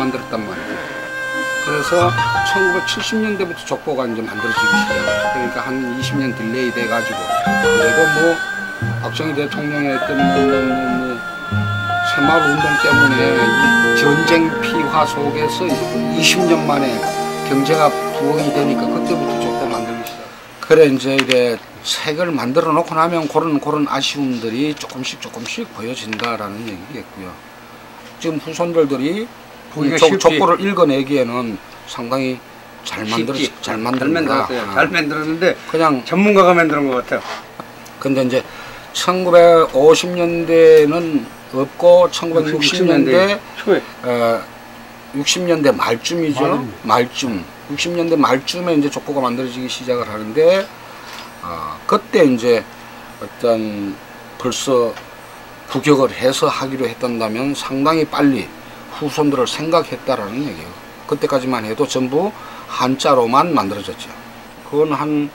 만들었단 말이에요. 그래서 1970년대부터 족보가 이제 만들어지기 시작해요. 그러니까 한 20년 딜레이 돼가지고, 그래도 뭐 박정희 대통령의 어떤 새마을 운동 때문에 이 전쟁 피화 속에서 20년 만에 경제가 부흥이 되니까 그때부터 족보 만들기 시작. 그래 이제 이래 색을 만들어 놓고 나면 그런 아쉬움들이 조금씩 보여진다라는 얘기겠고요. 지금 후손들이 족보를 읽어내기에는 상당히 잘 만들었다. 잘 만들었는데 그냥 전문가가 만드는 것 같아요. 근데 이제 1950년대는 없고 1960년대 초에 60년대 말쯤이죠. 말쯤 60년대 말쯤에 이제 족보가 만들어지기 시작을 하는데, 그때 이제 어떤 벌써 구격을 해서 하기로 했던다면 상당히 빨리 후손들을 생각했다라는 얘기예요. 그때까지만 해도 전부 한자로만 만들어졌죠. 그건 한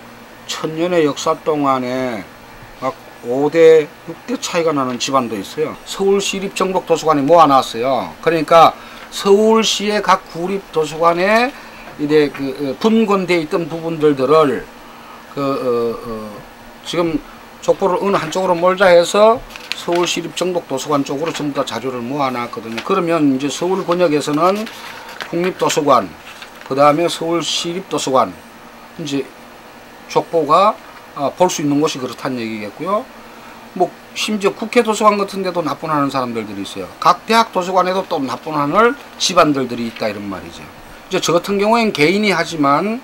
1000년의 역사 동안에 막 5대, 6대 차이가 나는 집안도 있어요. 서울시립정복도서관이 모아놨어요. 그러니까 서울시의 각 구립도서관에 이제 분권되어 있던 부분들을 지금 족보를 어느 한쪽으로 몰자 해서 서울시립정복도서관 쪽으로 전부 다 자료를 모아놨거든요. 그러면 이제 서울 권역에서는 국립도서관, 그 다음에 서울시립도서관, 이제 족보가 볼 수 있는 곳이 그렇다는 얘기겠고요. 뭐 심지어 국회도서관 같은 데도 납본하는 사람들이 있어요. 각 대학 도서관에도 또 납본하는 집안들이 있다 이런 말이죠. 이제 저 같은 경우엔 개인이 하지만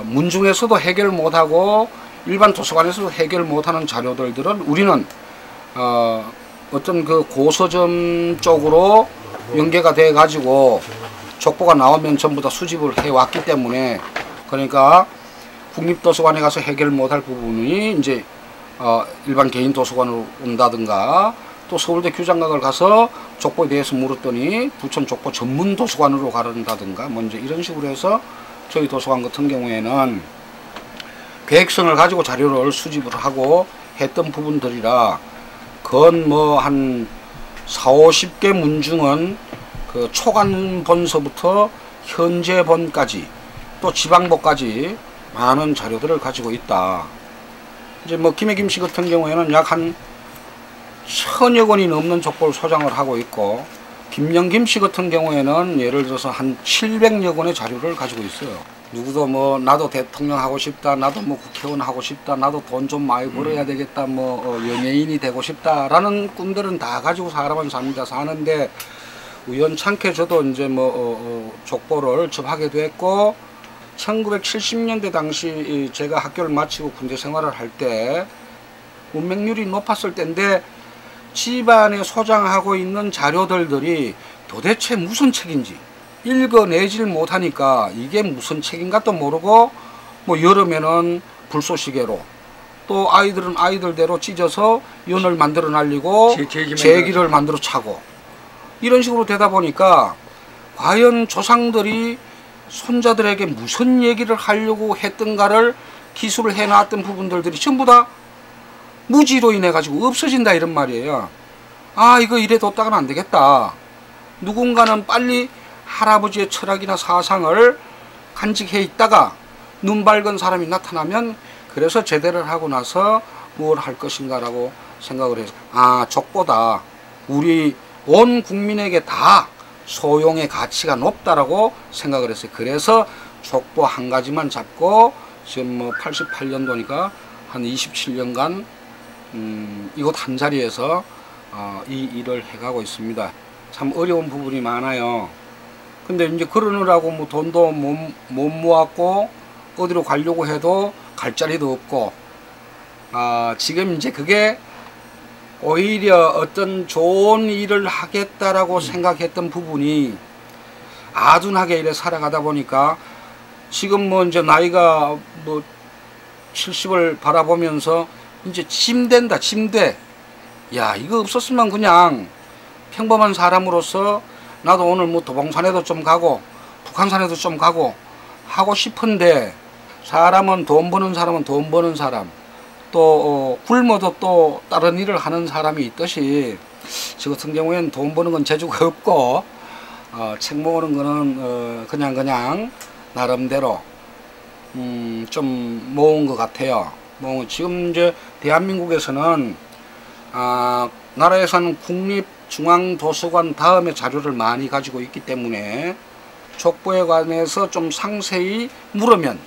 문중에서도 해결 못하고 일반 도서관에서도 해결 못하는 자료들은 우리는 어떤 그 고서점 쪽으로 연계가 돼 가지고 족보가 나오면 전부 다 수집을 해 왔기 때문에, 그러니까 국립도서관에 가서 해결 못할 부분이 이제 일반 개인 도서관으로 온다든가, 또 서울대 규장각을 가서 족보에 대해서 물었더니 부천 족보 전문 도서관으로 가른다든가, 먼저 이런 식으로 해서 저희 도서관 같은 경우에는 계획성을 가지고 자료를 수집을 하고 했던 부분들이라, 그건 뭐 한 40-50개 문중은 그 초간본서부터 현재본까지 또 지방본까지 많은 자료들을 가지고 있다. 이제 뭐 김해김 씨 같은 경우에는 약 한 1000여 권이 넘는 족보를 소장을 하고 있고, 김영김 씨 같은 경우에는 예를 들어서 한 700여 권의 자료를 가지고 있어요. 누구도 뭐 나도 대통령 하고 싶다, 나도 뭐 국회의원 하고 싶다, 나도 돈 좀 많이 벌어야 되겠다, 뭐 연예인이 되고 싶다라는 꿈들은 다 가지고 사람은 삽니다. 사는데 우연찮게 저도 이제 족보를 접하게 됐고, 1970년대 당시 제가 학교를 마치고 군대 생활을 할 때 문맹률이 높았을 때인데, 집안에 소장하고 있는 자료들이 도대체 무슨 책인지 읽어내질 못하니까 이게 무슨 책인가 또 모르고, 뭐 여름에는 불쏘시개로, 또 아이들은 아이들대로 찢어서 연을 만들어 날리고 제기를 만들어 차고, 이런 식으로 되다 보니까 과연 조상들이 손자들에게 무슨 얘기를 하려고 했던가를 기술을 해놨던 부분들이 전부 다 무지로 인해 가지고 없어진다 이런 말이에요. 아, 이거 이래 뒀다가는 안 되겠다. 누군가는 빨리 할아버지의 철학이나 사상을 간직해 있다가 눈 밝은 사람이 나타나면, 그래서 제대를 하고 나서 뭘 할 것인가 라고 생각을 해서, 족보다 우리 온 국민에게 다 소용의 가치가 높다라고 생각을 했어요. 그래서 족보 한 가지만 잡고 지금 뭐 88년도니까 한 27년간 이곳 한 자리에서 이 일을 해가고 있습니다. 참 어려운 부분이 많아요. 근데 이제 그러느라고 뭐 돈도 못 모았고 어디로 가려고 해도 갈 자리도 없고, 지금 이제 그게 오히려 어떤 좋은 일을 하겠다라고 생각했던 부분이 아둔하게 이래 살아가다 보니까 지금 뭐 이제 나이가 뭐 70을 바라보면서 이제 침대인다, 침대. 야, 이거 없었으면 그냥 평범한 사람으로서 나도 오늘 뭐 도봉산에도 좀 가고 북한산에도 좀 가고 하고 싶은데, 사람은 돈 버는 사람은 돈 버는 사람, 또 굶어도 또 다른 일을 하는 사람이 있듯이 저 같은 경우에는 돈 버는 건 재주가 없고 책 모으는 거는 그냥 나름대로 좀 모은 것 같아요. 뭐 지금 이제 대한민국에서는 나라에서는 국립중앙도서관 다음에 자료를 많이 가지고 있기 때문에 족보에 관해서 좀 상세히 물으면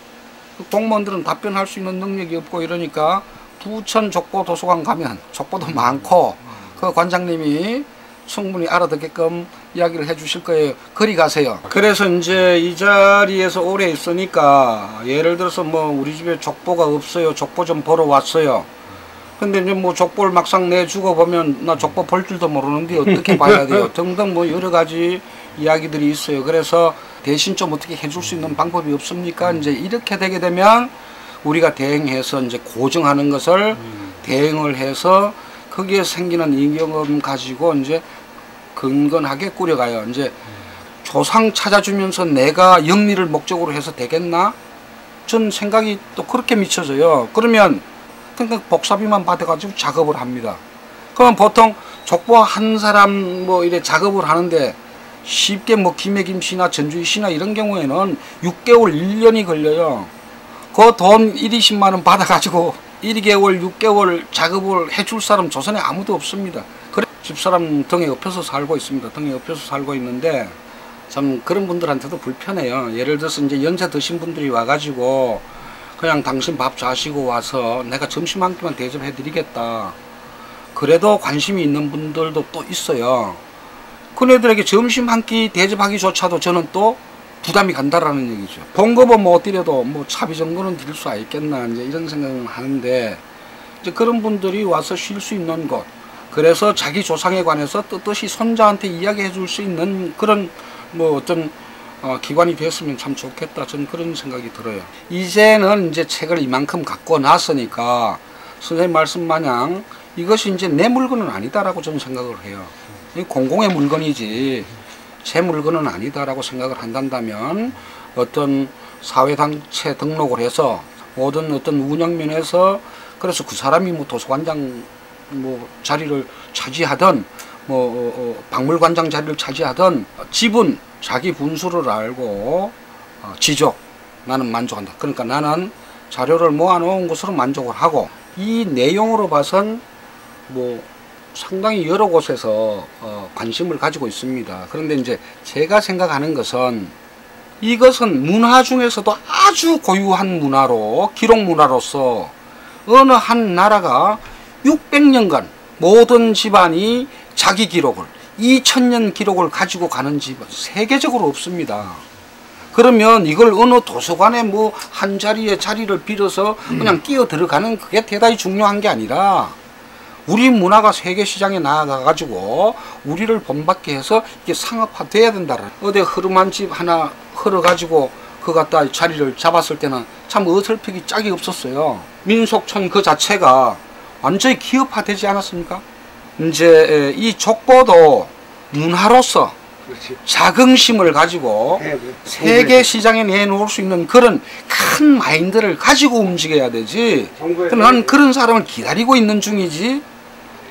공무원들은 답변할 수 있는 능력이 없고 이러니까 부천 족보도서관 가면 족보도 많고 그 관장님이 충분히 알아듣게끔 이야기를 해 주실 거예요. 그리 가세요. 그래서 이제 이 자리에서 오래 있으니까 예를 들어서 뭐 우리 집에 족보가 없어요. 족보 좀 보러 왔어요. 근데 이제 뭐 족보를 막상 내주고 보면 나 족보 볼 줄도 모르는데 어떻게 봐야 돼요? 등등 뭐 여러 가지 이야기들이 있어요. 그래서 대신 좀 어떻게 해줄 수 있는 방법이 없습니까? 이제 이렇게 되게 되면 우리가 대행해서 이제 고정하는 것을 대응을 해서 거기에 생기는 임금 가지고 이제 근건하게 꾸려가요. 이제 조상 찾아주면서 내가 영리를 목적으로 해서 되겠나? 전 생각이 또 그렇게 미쳐져요. 그러면 그러니까 복사비만 받아가지고 작업을 합니다. 그럼 보통 족보 한 사람 뭐 이래 작업을 하는데 쉽게 뭐 김해김 씨나 전주희 씨나 이런 경우에는 6개월, 1년이 걸려요. 그 돈 1, 20만 원 받아가지고 1개월, 6개월 작업을 해줄 사람 조선에 아무도 없습니다. 그래 집사람 등에 업혀서 살고 있습니다. 등에 업혀서 살고 있는데 참 그런 분들한테도 불편해요. 예를 들어서 이제 연세 드신 분들이 와가지고 그냥 당신 밥 자시고 와서 내가 점심 한 끼만 대접해 드리겠다. 그래도 관심이 있는 분들도 또 있어요. 그네들에게 점심 한 끼 대접하기조차도 저는 또 부담이 간다라는 얘기죠. 봉급은 못 드려도 뭐 차비 정도는 드릴 수 있겠나 이제 이런 생각을 하는데, 이제 그런 분들이 와서 쉴 수 있는 곳, 그래서 자기 조상에 관해서 떳떳이 손자한테 이야기해 줄 수 있는 그런 뭐 어떤 기관이 됐으면 참 좋겠다. 저는 그런 생각이 들어요. 이제는 이제 책을 이만큼 갖고 났으니까 선생님 말씀 마냥 이것이 이제 내 물건은 아니다라고 저는 생각을 해요. 공공의 물건이지 제 물건은 아니다라고 생각을 한다면 어떤 사회단체 등록을 해서 모든 어떤 운영면에서 그래서 그 사람이 뭐 도서관장 뭐 자리를 차지하든 뭐 박물관장 자리를 차지하든 지분 자기 분수를 알고 지적 나는 만족한다. 그러니까 나는 자료를 모아놓은 것으로 만족을 하고 이 내용으로 봐선 뭐 상당히 여러 곳에서 관심을 가지고 있습니다. 그런데 이제 제가 생각하는 것은 이것은 문화 중에서도 아주 고유한 문화로 기록 문화로서 어느 한 나라가 600년간 모든 집안이 자기 기록을 2000년 기록을 가지고 가는 집은 세계적으로 없습니다. 그러면 이걸 어느 도서관에 뭐 한 자리에 자리를 빌어서 그냥 끼어 들어가는 그게 대단히 중요한 게 아니라 우리 문화가 세계 시장에 나아가 가지고 우리를 본받게 해서 이게 상업화돼야 된다. 어디 흐름한 집 하나 흐러 가지고 그 갖다 자리를 잡았을 때는 참 어설프기 짝이 없었어요. 민속촌 그 자체가 완전히 기업화되지 않았습니까? 이제 이 족보도 문화로서 그렇지. 자긍심을 가지고 세계 시장에 내놓을 수 있는 그런 큰 마인드를 가지고 움직여야 되지. 나는 그런 사람을 기다리고 있는 중이지.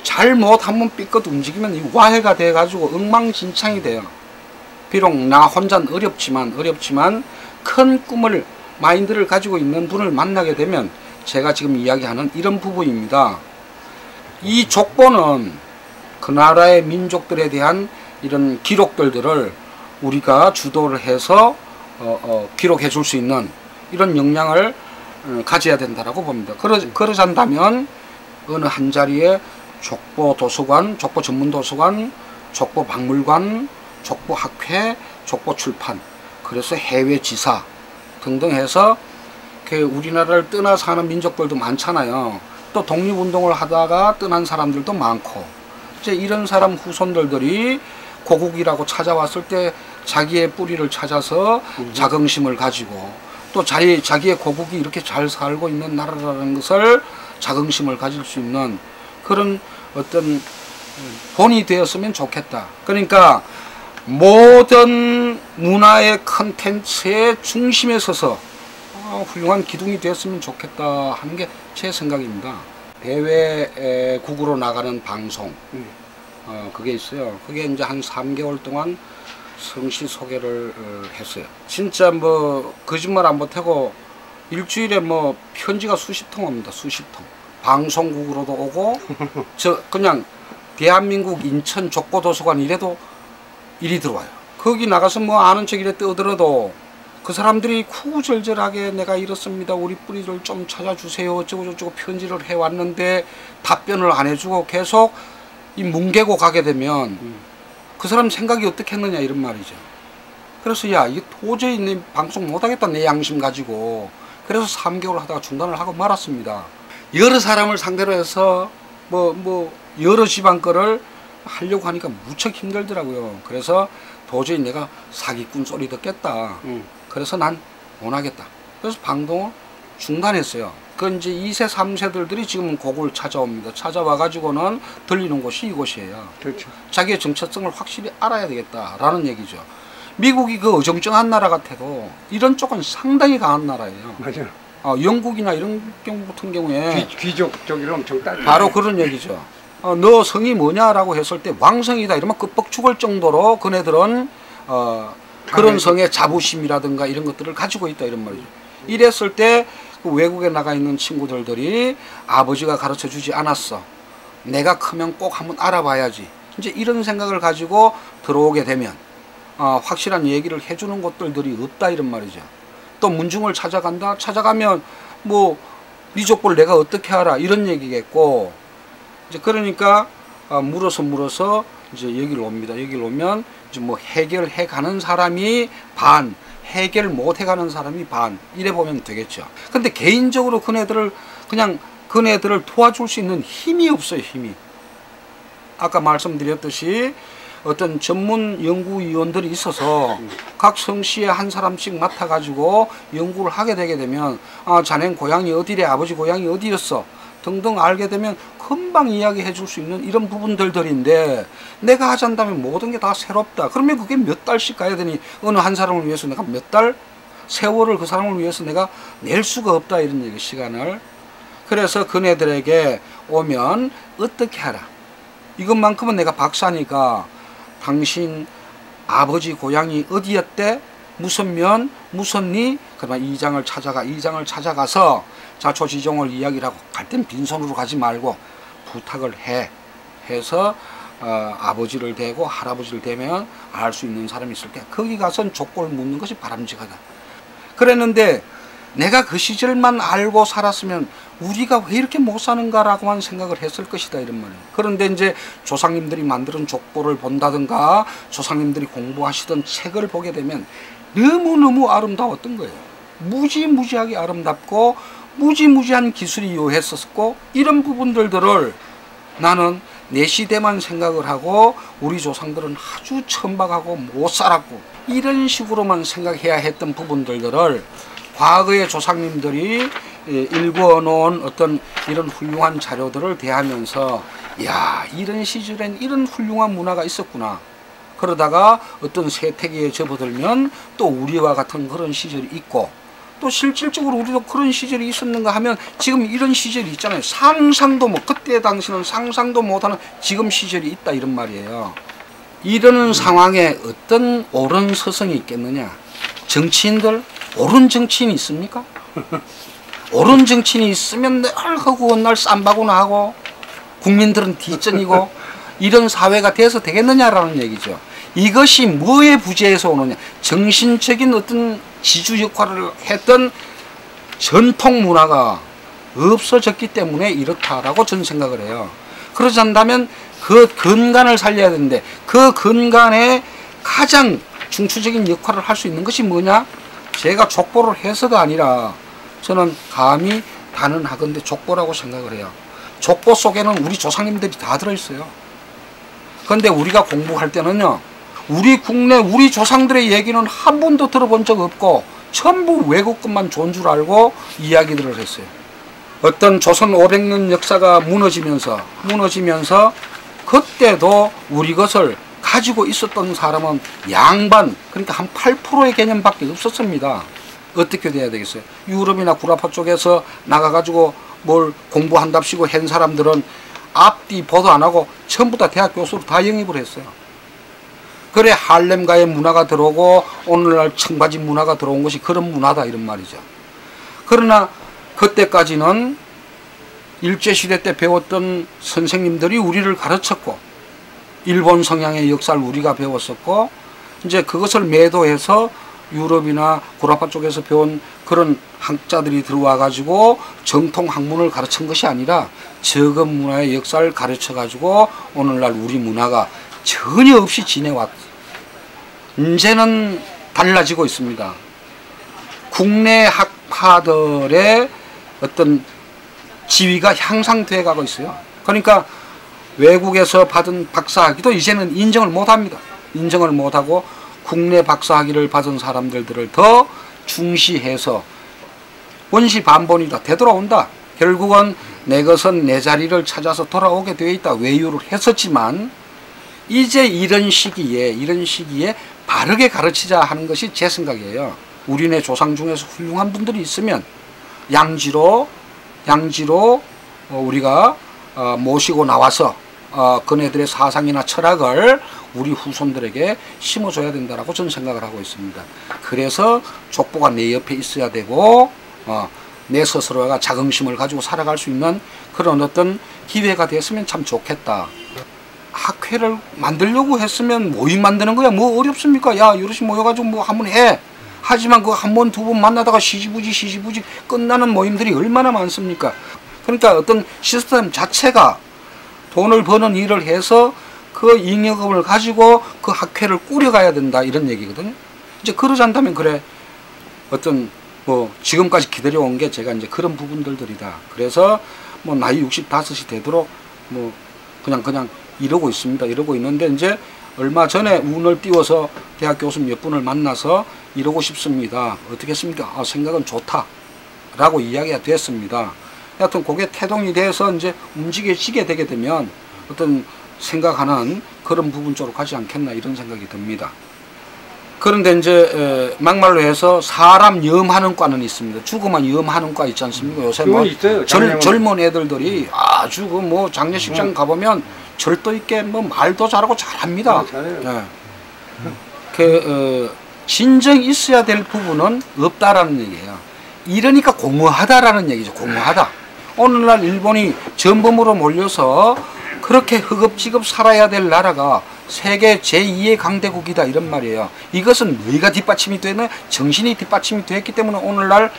잘못 한번 삐끗 움직이면 와해가 돼 가지고 엉망진창이 돼요. 비록 나 혼자는 어렵지만 큰 꿈을 마인드를 가지고 있는 분을 만나게 되면 제가 지금 이야기하는 이런 부분입니다. 이 족보는 그 나라의 민족들에 대한 이런 기록들을 우리가 주도를 해서 기록해 줄 수 있는 이런 역량을 가져야 된다라고 봅니다. 그러자면 어느 한 자리에 족보 도서관, 족보 전문 도서관, 족보 박물관, 족보 학회, 족보 출판, 그래서 해외 지사 등등 해서 우리나라를 떠나 사는 민족들도 많잖아요. 또 독립운동을 하다가 떠난 사람들도 많고, 이제 이런 사람 후손들이 고국이라고 찾아왔을 때 자기의 뿌리를 찾아서 자긍심을 가지고 또 자기의 고국이 이렇게 잘 살고 있는 나라라는 것을 자긍심을 가질 수 있는 그런 어떤 본이 되었으면 좋겠다. 그러니까 모든 문화의 컨텐츠의 중심에 서서 훌륭한 기둥이 되었으면 좋겠다 하는 게 제 생각입니다. 대외국으로 나가는 방송 그게 있어요. 그게 이제 한 3개월 동안 성시 소개를 했어요. 진짜 뭐 거짓말 안 보태고 일주일에 뭐 편지가 수십 통 옵니다. 수십 통. 방송국으로도 오고 저 그냥 대한민국 인천 족보도서관 이래도 일이 들어와요. 거기 나가서 뭐 아는 척 이래 떠들어도 그 사람들이 구구절절하게 내가 이렇습니다. 우리 뿌리를 좀 찾아주세요. 어쩌고저쩌고 편지를 해왔는데 답변을 안 해주고 계속 이 뭉개고 가게 되면 그 사람 생각이 어떻게 했느냐 이런 말이죠. 그래서 야 이게 도저히 내 방송 못하겠다 내 양심 가지고. 그래서 3개월 하다가 중단을 하고 말았습니다. 여러 사람을 상대로 해서 뭐 여러 지방 거를 하려고 하니까 무척 힘들더라고요. 그래서 도저히 내가 사기꾼 소리 듣겠다. 그래서 난 못하겠다. 그래서 방송을 중단했어요. 그 이제 2세, 3세들이 지금 곡을 찾아옵니다. 찾아와 가지고는 들리는 곳이 이곳이에요. 그렇죠. 자기의 정체성을 확실히 알아야 되겠다라는 얘기죠. 미국이 그 어정쩡한 나라 같아도 이런 쪽은 상당히 강한 나라예요. 맞아요. 영국이나 이런 경우 같은 경우에 귀족 쪽이 엄청 딸. 바로 그런 얘기죠. 너 성이 뭐냐라고 했을 때 왕성이다 이러면 끄뻑 죽을 정도로 그네들은 그런 성의 자부심이라든가 이런 것들을 가지고 있다 이런 말이죠. 이랬을 때 그 외국에 나가 있는 친구들이 아버지가 가르쳐 주지 않았어. 내가 크면 꼭 한번 알아봐야지. 이제 이런 생각을 가지고 들어오게 되면 확실한 얘기를 해주는 곳들이 없다 이런 말이죠. 또 문중을 찾아간다. 찾아가면 뭐 네 족보를 내가 어떻게 알아 이런 얘기겠고. 이제 그러니까 물어서 이제 여기를 옵니다. 여기를 오면 이제 뭐 해결해 가는 사람이 반, 해결 못 해가는 사람이 반 이래 보면 되겠죠. 근데 개인적으로 그네들을 도와줄 수 있는 힘이 없어요. 힘이. 아까 말씀드렸듯이 어떤 전문 연구위원들이 있어서 각 성씨에 한 사람씩 맡아가지고 연구를 하게 되게 되면 자넨 고향이 어디래, 아버지 고향이 어디였어 등등 알게 되면 금방 이야기해 줄 수 있는 이런 부분들인데 내가 하자면 모든 게 다 새롭다. 그러면 그게 몇 달씩 가야 되니 어느 한 사람을 위해서 내가 몇 달 세월을 그 사람을 위해서 내가 낼 수가 없다 이런 얘기 시간을. 그래서 그네들에게 오면 어떻게 하라. 이것만큼은 내가 박사니까 당신 아버지 고향이 어디였대? 무슨 면, 무슨 리? 그러면 이장을 찾아가서 자초지종을 이야기를 하고 갈 땐 빈손으로 가지 말고 부탁을 해서 아버지를 대고 할아버지를 대면 알 수 있는 사람이 있을게. 거기 가서 족보를 묻는 것이 바람직하다. 그랬는데 내가 그 시절만 알고 살았으면 우리가 왜 이렇게 못 사는가라고만 생각을 했을 것이다 이런 말이에요. 그런데 이제 조상님들이 만드는 족보를 본다든가 조상님들이 공부하시던 책을 보게 되면 너무너무 아름다웠던 거예요. 무지무지하게 아름답고 무지무지한 기술이 요했었고 이런 부분들을 나는 내 시대만 생각을 하고 우리 조상들은 아주 천박하고 못 살았고 이런 식으로만 생각해야 했던 부분들을 과거의 조상님들이 일구어 놓은 어떤 이런 훌륭한 자료들을 대하면서 야 이런 시절엔 이런 훌륭한 문화가 있었구나. 그러다가 어떤 세태기에 접어들면 또 우리와 같은 그런 시절이 있고 또 실질적으로 우리도 그런 시절이 있었는가 하면 지금 이런 시절이 있잖아요. 상상도 그때 당시는 상상도 못하는 지금 시절이 있다 이런 말이에요. 이러는 상황에 어떤 옳은 서성이 있겠느냐. 정치인들 옳은 정치인이 있습니까? 옳은 정치인이 있으면 늘 허구한 날 쌈바구나 하고 국민들은 뒷전이고 이런 사회가 돼서 되겠느냐라는 얘기죠. 이것이 뭐의 부재에서 오느냐. 정신적인 어떤 지주 역할을 했던 전통 문화가 없어졌기 때문에 이렇다라고 저는 생각을 해요. 그러지 않다면 그 근간을 살려야 되는데 그 근간에 가장 중추적인 역할을 할 수 있는 것이 뭐냐? 제가 족보를 해서가 아니라 저는 감히 단언하건대 족보라고 생각을 해요. 족보 속에는 우리 조상님들이 다 들어있어요. 그런데 우리가 공부할 때는요. 우리 국내 우리 조상들의 얘기는 한 번도 들어본 적 없고 전부 외국 것만 좋은 줄 알고 이야기들을 했어요. 어떤 조선 500년 역사가 무너지면서 그때도 우리 것을 가지고 있었던 사람은 양반, 그러니까 한 8%의 개념밖에 없었습니다. 어떻게 돼야 되겠어요? 유럽이나 구라파 쪽에서 나가가지고 뭘 공부한답시고 한 사람들은 앞뒤 보도 안 하고 전부 다 대학 교수로 다 영입을 했어요. 그래 할렘가의 문화가 들어오고 오늘날 청바지 문화가 들어온 것이 그런 문화다 이런 말이죠. 그러나 그때까지는 일제시대 때 배웠던 선생님들이 우리를 가르쳤고 일본 성향의 역사를 우리가 배웠었고 이제 그것을 매도해서 유럽이나 구라파 쪽에서 배운 그런 학자들이 들어와 가지고 정통 학문을 가르친 것이 아니라 저금 문화의 역사를 가르쳐 가지고 오늘날 우리 문화가 전혀 없이 지내왔. 이제는 달라지고 있습니다. 국내 학파들의 어떤 지위가 향상돼 가고 있어요. 그러니까 외국에서 받은 박사학위도 이제는 인정을 못합니다. 인정을 못하고 국내 박사학위를 받은 사람들을 더 중시해서 원시 반본이다. 되돌아온다. 결국은 내 것은 내 자리를 찾아서 돌아오게 되어 있다. 외유를 했었지만 이제 이런 시기에 바르게 가르치자 하는 것이 제 생각이에요. 우리네 조상 중에서 훌륭한 분들이 있으면 양지로 우리가 모시고 나와서 그네들의 사상이나 철학을 우리 후손들에게 심어줘야 된다라고 저는 생각을 하고 있습니다. 그래서 족보가 내 옆에 있어야 되고 내 스스로가 자긍심을 가지고 살아갈 수 있는 그런 어떤 기회가 됐으면 참 좋겠다. 학회를 만들려고 했으면 모임 만드는 거야 뭐 어렵습니까? 야 여럿이 모여가지고 뭐 한번 해. 하지만 그 한 번 두 번 만나다가 시지부지 끝나는 모임들이 얼마나 많습니까? 그러니까 어떤 시스템 자체가 돈을 버는 일을 해서 그 잉여금을 가지고 그 학회를 꾸려가야 된다 이런 얘기거든요. 이제 그러지 않다면 그래 어떤 뭐 지금까지 기다려온 게 제가 이제 그런 부분들이다. 그래서 뭐 나이 65이 되도록 뭐 그냥 이러고 있습니다. 이러고 있는데 이제 얼마 전에 운을 띄워서 대학 교수 몇 분을 만나서 이러고 싶습니다. 어떻게 했습니까? 생각은 좋다 라고 이야기가 됐습니다. 하여튼 그게 태동이 돼서 이제 움직여지게 되게 되면 어떤 생각하는 그런 부분 쪽으로 가지 않겠나 이런 생각이 듭니다. 그런데 이제 막말로 해서 사람 염하는 과는 있습니다. 죽으면 염하는 과 있지 않습니까? 요새 뭐 젊은 애들이 아주 그 뭐 장례식장 가보면 절도 있게 뭐 말도 잘하고 잘합니다. 네. 진정 있어야 될 부분은 없다라는 얘기예요. 이러니까 공허하다라는 얘기죠. 공허하다. 오늘날 일본이 전범으로 몰려서 그렇게 허겁지겁 살아야 될 나라가 세계 제2의 강대국이다 이런 말이에요. 이것은 뇌가 뒷받침이 되는 정신이 뒷받침이 되었기 때문에 오늘날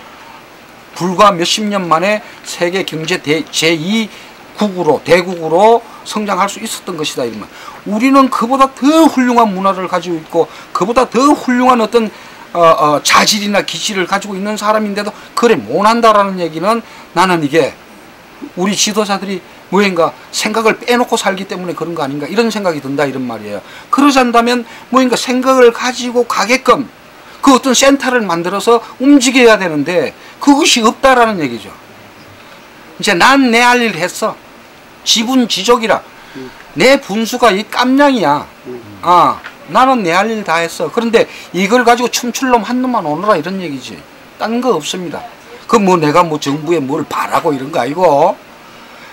불과 몇십 년 만에 세계 경제 제2국으로 대국으로 성장할 수 있었던 것이다 이런 말. 우리는 그보다 더 훌륭한 문화를 가지고 있고 그보다 더 훌륭한 어떤 자질이나 기질을 가지고 있는 사람인데도 그래 못한다라는 얘기는 나는 이게 우리 지도자들이 뭐인가 생각을 빼놓고 살기 때문에 그런 거 아닌가 이런 생각이 든다 이런 말이에요. 그러지 않다면 뭐인가 생각을 가지고 가게끔 그 어떤 센터를 만들어서 움직여야 되는데 그것이 없다라는 얘기죠. 이제 난 내 할 일 했어. 지분지족이라. 내 분수가 이 깜냥이야. 나는 내 할 일 다 했어. 그런데 이걸 가지고 춤출 놈 한 놈만 오너라 이런 얘기지. 딴 거 없습니다. 그 뭐 내가 뭐 정부에 뭘 바라고 이런 거 아니고.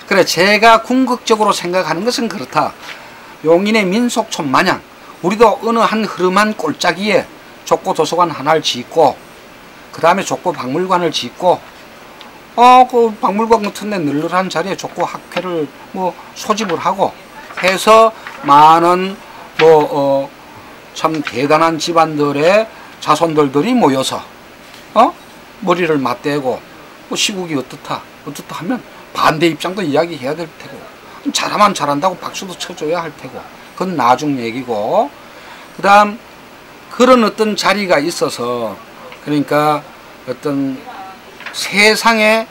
그래 제가 궁극적으로 생각하는 것은 그렇다. 용인의 민속촌 마냥 우리도 어느 한 흐름한 골짜기에 족보 도서관 하나를 짓고 그 다음에 족보 박물관을 짓고 그 박물관 같은 데 널널한 자리에 족보 학회를 뭐 소집을 하고 해서 많은 참 대단한 집안들의 자손들이 모여서 머리를 맞대고 시국이 어떻다 하면 반대 입장도 이야기해야 될 테고 잘하면 잘한다고 박수도 쳐줘야 할 테고 그건 나중 얘기고 그 다음 그런 어떤 자리가 있어서 그러니까 어떤 세상에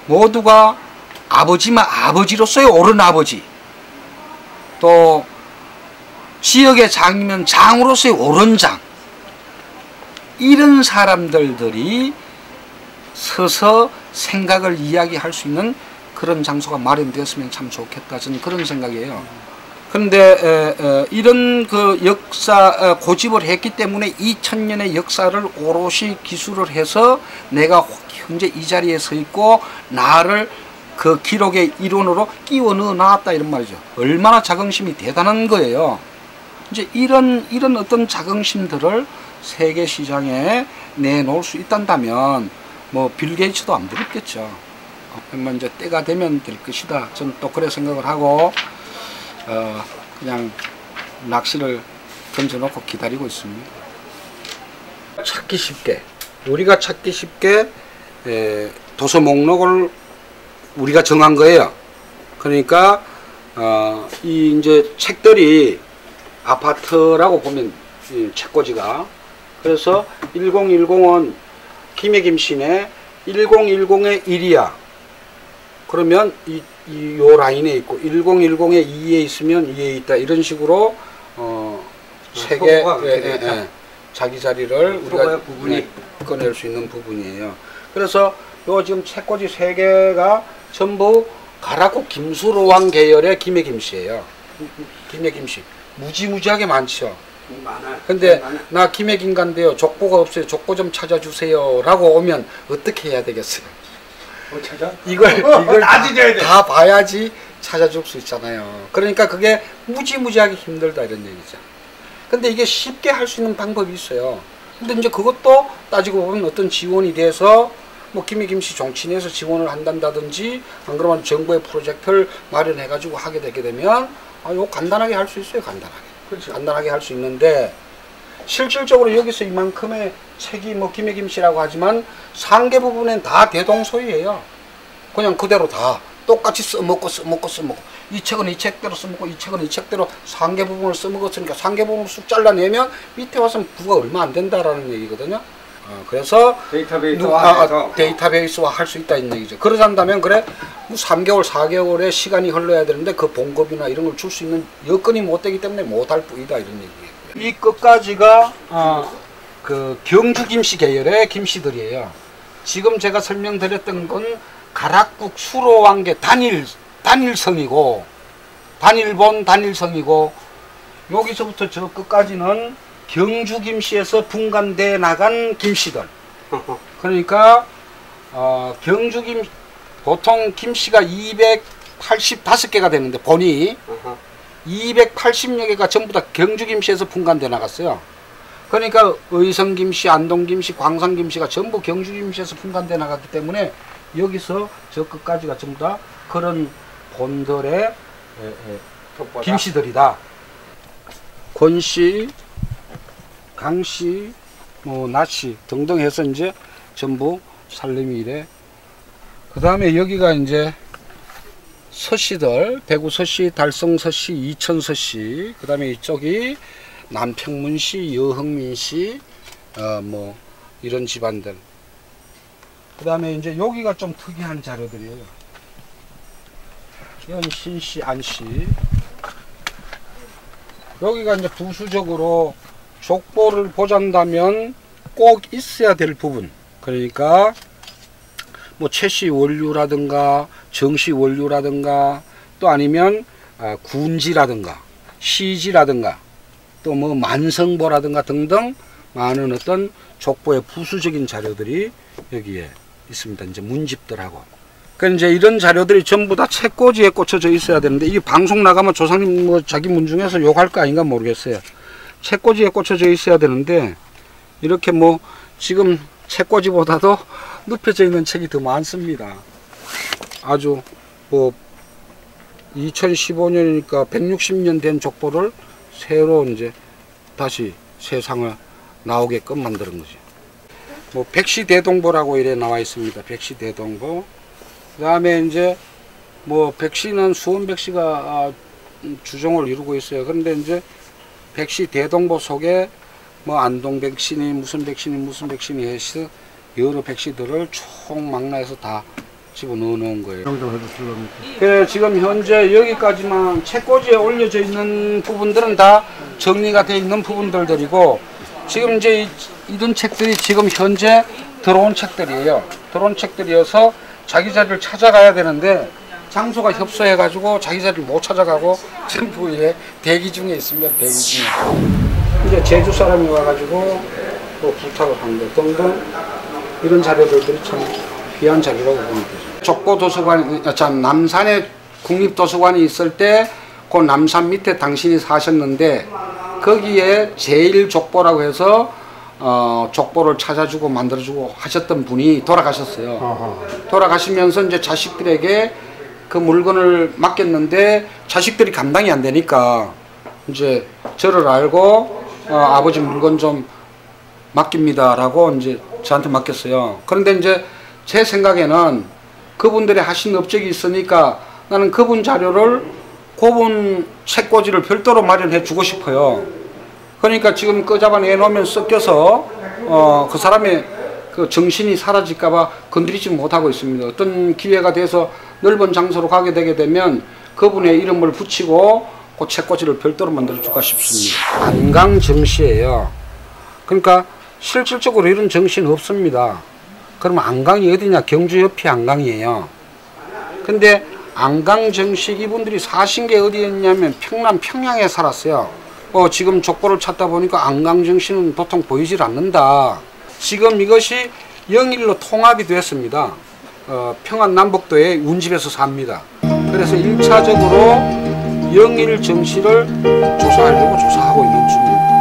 모두가 아버지만 아버지로서의 옳은 아버지 또 지역의 장이면 장으로서의 옳은 장 이런 사람들이 서서 생각을 이야기할 수 있는 그런 장소가 마련되었으면 참 좋겠다 저는 그런 생각이에요. 그런데 이런 그 역사 고집을 했기 때문에 2000년의 역사를 오롯이 기술을 해서 내가 현재 이 자리에 서 있고 나를 그 기록의 일원으로 끼워 넣어 놨다 이런 말이죠. 얼마나 자긍심이 대단한 거예요. 이제 이런 어떤 자긍심들을 세계 시장에 내놓을 수 있단다면 뭐 빌 게이츠도 안 부럽겠죠. 이제 때가 되면 될 것이다. 저는 또 그래 생각을 하고 그냥 낚시를 던져놓고 기다리고 있습니다. 찾기 쉽게, 우리가 찾기 쉽게 도서 목록을 우리가 정한 거예요. 그러니까 이 이제 책들이 아파트라고 보면 이 책꽂이가, 그래서 1010은 김해김씨네 1010의 1이야. 그러면 요 라인에 있고 1010의 2에 있으면 2에 있다. 이런 식으로 책의 자기 자리를 우리가 부분이 꺼낼 수 있는 부분이에요. 그래서 요 지금 책꽂이 3개가 전부 가라코 김수로왕 계열의 김해김씨예요. 김해김씨 무지무지하게 많죠. 많아요. 근데 나 김해김간데요, 족보가 없어요, 족보 좀 찾아주세요 라고 오면 어떻게 해야 되겠어요? 뭐 찾아? 이걸 따지셔야 돼. 다 봐야지 찾아줄 수 있잖아요. 그러니까 그게 무지무지하게 힘들다 이런 얘기죠. 근데 이게 쉽게 할 수 있는 방법이 있어요. 근데 이제 그것도 따지고 보면 어떤 지원이 돼서 뭐 김해김씨 종친에서 지원을 한다든지 안 그러면 정부의 프로젝트를 마련해 가지고 하게 되게 되면 이거 간단하게 할 수 있어요. 간단하게. 그렇죠. 간단하게 할 수 있는데 실질적으로 여기서 이만큼의 책이 뭐 김해김씨라고 하지만 상계 부분엔 다 대동소이예요. 그냥 그대로 다 똑같이 써먹고 이 책은 이 책대로 써먹고 이 책은 이 책대로 상계 부분을 써먹었으니까 상계 부분을 쑥 잘라내면 밑에 와서는 부가 얼마 안 된다라는 얘기거든요. 그래서 데이터베이스화 할 수 있다 이런 얘기죠. 그러자면 그래 뭐 3개월 4개월의 시간이 흘러야 되는데 그 봉급이나 이런 걸 줄 수 있는 여건이 못 되기 때문에 못할 뿐이다 이런 얘기예요. 이 끝까지가 그 경주 김씨 계열의 김씨들이에요. 지금 제가 설명드렸던 건 가락국 수로왕계 단일성이고 단일본 단일성이고 여기서부터 저 끝까지는 경주 김씨에서 분간돼 나간 김씨들. 그러니까 경주 김 보통 김씨가 285개가 되는데 본이 280여 개가 전부 다 경주 김씨에서 분간돼 나갔어요. 그러니까 의성 김씨, 안동 김씨, 광산 김씨가 전부 경주 김씨에서 분간돼 나갔기 때문에 여기서 저 끝까지가 전부 다 그런 본들의 김씨들이다. 권씨, 강씨, 뭐 나씨 등등 해서 이제 전부 살림이 이래. 그 다음에 여기가 이제 서씨들, 대구 서씨, 달성 서씨, 이천 서씨. 그 다음에 이쪽이 남평문씨, 여흥민씨, 뭐 이런 집안들. 그 다음에 이제 여기가 좀 특이한 자료들이에요. 이건 신씨, 안씨. 여기가 이제 부수적으로 족보를 보잔다면 꼭 있어야 될 부분. 그러니까 뭐 최씨 원류라든가 정씨 원류라든가 또 아니면 군지라든가 시지라든가 또 뭐 만성보라든가 등등 많은 어떤 족보의 부수적인 자료들이 여기에 있습니다. 이제 문집들하고. 그러니까 이제 이런 자료들이 전부 다 책꽂이에 꽂혀져 있어야 되는데 이 방송 나가면 조상님 뭐 자기 문 중에서 욕할 거 아닌가 모르겠어요. 책꽂이에 꽂혀져 있어야 되는데 이렇게 뭐 지금 책꽂이보다도 눕혀져 있는 책이 더 많습니다. 아주 뭐 2015년이니까 160년 된 족보를 새로 이제 다시 세상을 나오게끔 만드는 거죠. 뭐 백시대동보라고 이래 나와 있습니다. 백시대동보. 그 다음에 이제 뭐 백시는 수원백시가 주종을 이루고 있어요. 그런데 이제 백시대동보 속에 뭐 안동백신이 무슨 백신이 해서 여러 백시들을 총망라해서 다 집어넣어 놓은 거예요. 그래 지금 현재 여기까지만 책꽂이에 올려져 있는 부분들은 다 정리가 되어 있는 부분들이고 지금 이제 이런 책들이 지금 현재 들어온 책들이에요. 들어온 책들이어서 자기 자리를 찾아가야 되는데 장소가 협소해가지고 자기 자리를 못 찾아가고 전부 이제 대기 중에 있습니다. 대기 중에. 이제 제주 사람이 와가지고 또 부탁을 한 거 등등 이런 자료들이 참 귀한 자료라고 봅니다. 족보 도서관, 참 남산에 국립도서관이 있을 때 그 남산 밑에 당신이 사셨는데 거기에 제일족보라고 해서 족보를 찾아주고 만들어주고 하셨던 분이 돌아가셨어요. 돌아가시면서 이제 자식들에게 그 물건을 맡겼는데 자식들이 감당이 안 되니까 이제 저를 알고 아버지 물건 좀 맡깁니다라고 이제 저한테 맡겼어요. 그런데 이제 제 생각에는 그분들이 하신 업적이 있으니까 나는 그분 자료를 그분 책꽂이를 별도로 마련해 주고 싶어요. 그러니까 지금 그 잡아내 놓으면 섞여서 그 사람의 그 정신이 사라질까봐 건드리지 못하고 있습니다. 어떤 기회가 돼서 넓은 장소로 가게 되게 되면 그분의 이름을 붙이고 그 책꽂이를 별도로 만들어 줄까 싶습니다. 안강 정시예요. 그러니까 실질적으로 이런 정시는 없습니다. 그러면 안강이 어디냐? 경주 옆이 안강이에요. 근데 안강 정식 이분들이 사신 게 어디였냐면 평남 평양에 살았어요. 지금 족보를 찾다 보니까 안강 정시는 도통 보이질 않는다. 지금 이것이 영일로 통합이 됐습니다. 평안 남북도의 운집에서 삽니다. 그래서 1차적으로 영일 정시를 조사하려고 조사하고 있는 중입니다.